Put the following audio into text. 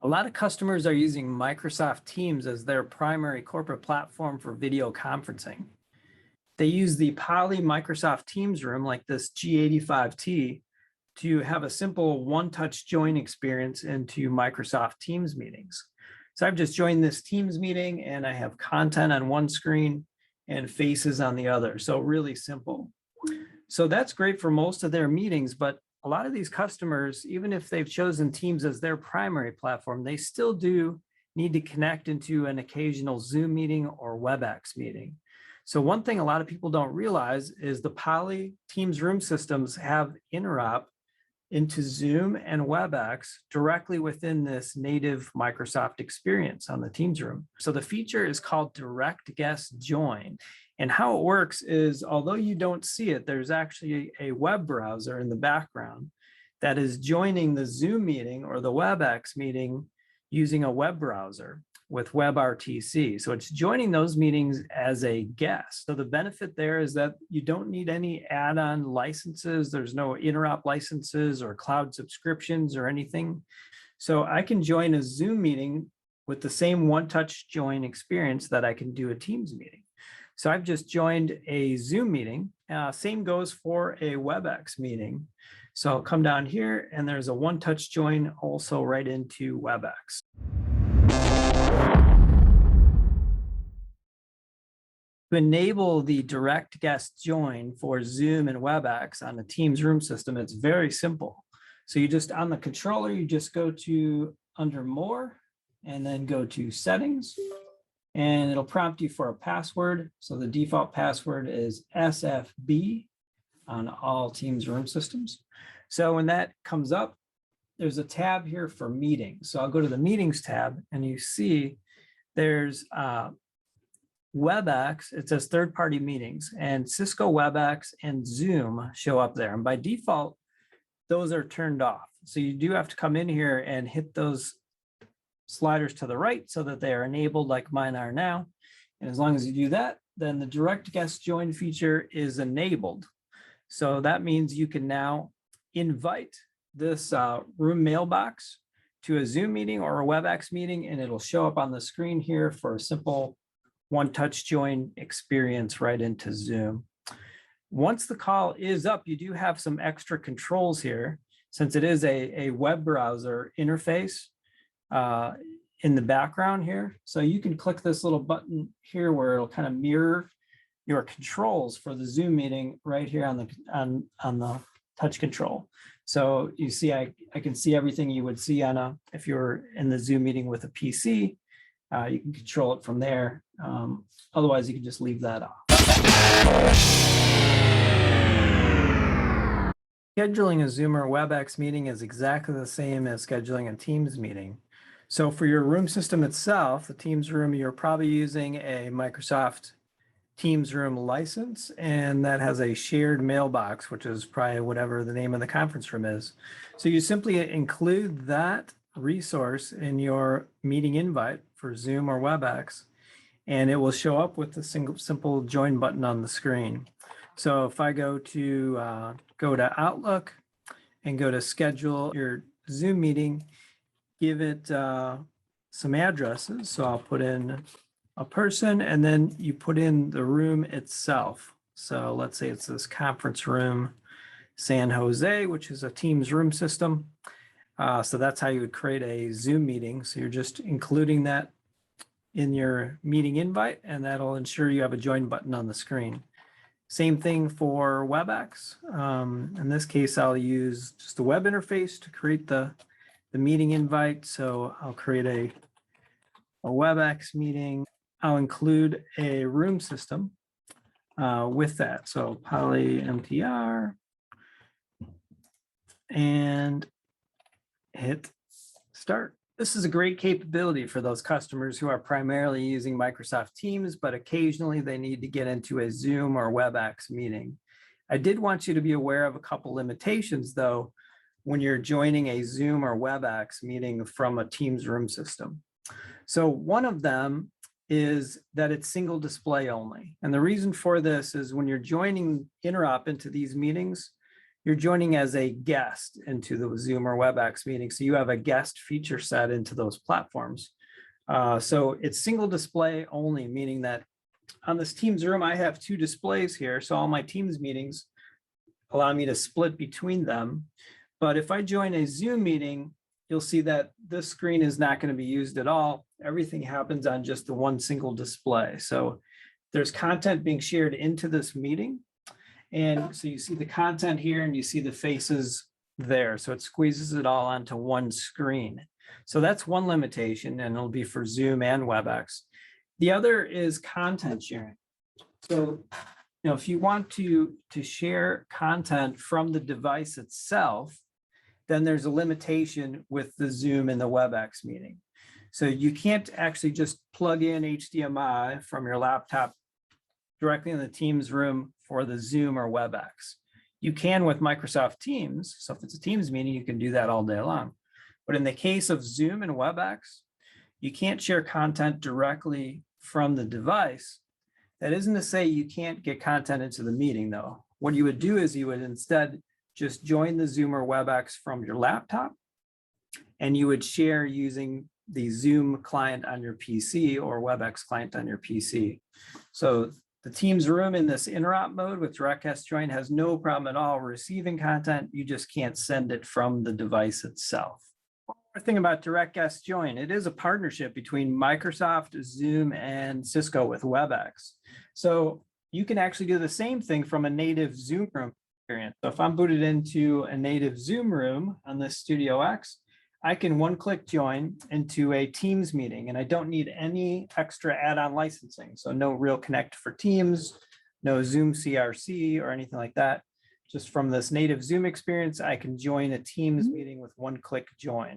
A lot of customers are using Microsoft Teams as their primary corporate platform for video conferencing. They use the Poly Microsoft Teams room like this G85T to have a simple one-touch join experience into Microsoft Teams meetings. So I've just joined this Teams meeting and I have content on one screen and faces on the other. So really simple. So that's great for most of their meetings, but a lot of these customers, even if they've chosen Teams as their primary platform, they still do need to connect into an occasional Zoom meeting or WebEx meeting. So one thing a lot of people don't realize is the Poly Teams room systems have interop into Zoom and WebEx directly within this native Microsoft experience on the Teams room. So the feature is called Direct Guest Join. And how it works is, although you don't see it, there's actually a web browser in the background that is joining the Zoom meeting or the WebEx meeting using a web browser with WebRTC. So it's joining those meetings as a guest. So the benefit there is that you don't need any add-on licenses. There's no interop licenses or cloud subscriptions or anything. So I can join a Zoom meeting with the same one-touch join experience that I can do a Teams meeting. So I've just joined a Zoom meeting. Same goes for a WebEx meeting. So I'll come down here and there's a one-touch join also right into WebEx. To enable the direct guest join for Zoom and WebEx on the Teams room system, it's very simple. So you just, on the controller, you just go to under More and then go to Settings, and it'll prompt you for a password. So the default password is SFB on all Teams room systems. So when that comes up, there's a tab here for meetings. So I'll go to the Meetings tab and you see there's WebEx, it says third-party meetings, and Cisco WebEx and Zoom show up there. And by default, those are turned off. So you do have to come in here and hit those sliders to the right so that they are enabled like mine are now. And as long as you do that, then the direct guest join feature is enabled. So that means you can now invite this room mailbox to a Zoom meeting or a WebEx meeting, and it'll show up on the screen here for a simple one-touch join experience right into Zoom. Once the call is up, you do have some extra controls here, since it is a web browser interface in the background here. So you can click this little button here where it'll kind of mirror your controls for the Zoom meeting right here on the touch control. So you see, I can see everything you would see on if you're in the Zoom meeting with a PC. You can control it from there. Otherwise, you can just leave that off. Scheduling a Zoom or WebEx meeting is exactly the same as scheduling a Teams meeting. So for your room system itself, the Teams room, you're probably using a Microsoft Teams room license, and that has a shared mailbox, which is probably whatever the name of the conference room is. So you simply include that resource in your meeting invite for Zoom or WebEx, and it will show up with the simple join button on the screen. So if I go to Outlook and go to schedule your Zoom meeting, give it some addresses. So I'll put in a person, and then you put in the room itself. So let's say it's this conference room, San Jose, which is a Teams room system. So that's how you would create a Zoom meeting. So you're just including that in your meeting invite, and that'll ensure you have a join button on the screen. Same thing for WebEx. In this case, I'll use just a web interface to create the meeting invite. So I'll create a WebEx meeting. I'll include a room system with that. So Poly MTR, and hit start. This is a great capability for those customers who are primarily using Microsoft Teams, but occasionally they need to get into a Zoom or WebEx meeting. I did want you to be aware of a couple limitations, though, when you're joining a Zoom or WebEx meeting from a Teams room system. So one of them is that it's single display only. And the reason for this is when you're joining interop into these meetings, you're joining as a guest into the Zoom or WebEx meeting. So you have a guest feature set into those platforms. So it's single display only, meaning that on this Teams room, I have 2 displays here. So all my Teams meetings allow me to split between them. But if I join a Zoom meeting, you'll see that this screen is not going to be used at all. Everything happens on just the one single display. So there's content being shared into this meeting. And so you see the content here and you see the faces there. So it squeezes it all onto one screen. So that's one limitation, and it'll be for Zoom and WebEx. The other is content sharing. So, if you want to share content from the device itself, then there's a limitation with the Zoom and the WebEx meeting. So you can't actually just plug in HDMI from your laptop directly in the Teams room for the Zoom or WebEx. You can with Microsoft Teams. So if it's a Teams meeting, you can do that all day long. But in the case of Zoom and WebEx, you can't share content directly from the device. That isn't to say you can't get content into the meeting, though. What you would do is you would instead just join the Zoom or WebEx from your laptop, and you would share using the Zoom client on your PC or WebEx client on your PC. So the Teams room in this interop mode with direct guest join has no problem at all receiving content. You just can't send it from the device itself. One more thing about direct guest join, it is a partnership between Microsoft, Zoom, and Cisco with WebEx. So you can actually do the same thing from a native Zoom room experience. So if I'm booted into a native Zoom room on this Studio X, I can one-click join into a Teams meeting, and I don't need any extra add-on licensing. So no Real Connect for Teams, no Zoom CRC or anything like that. Just from this native Zoom experience, I can join a Teams meeting with one-click join.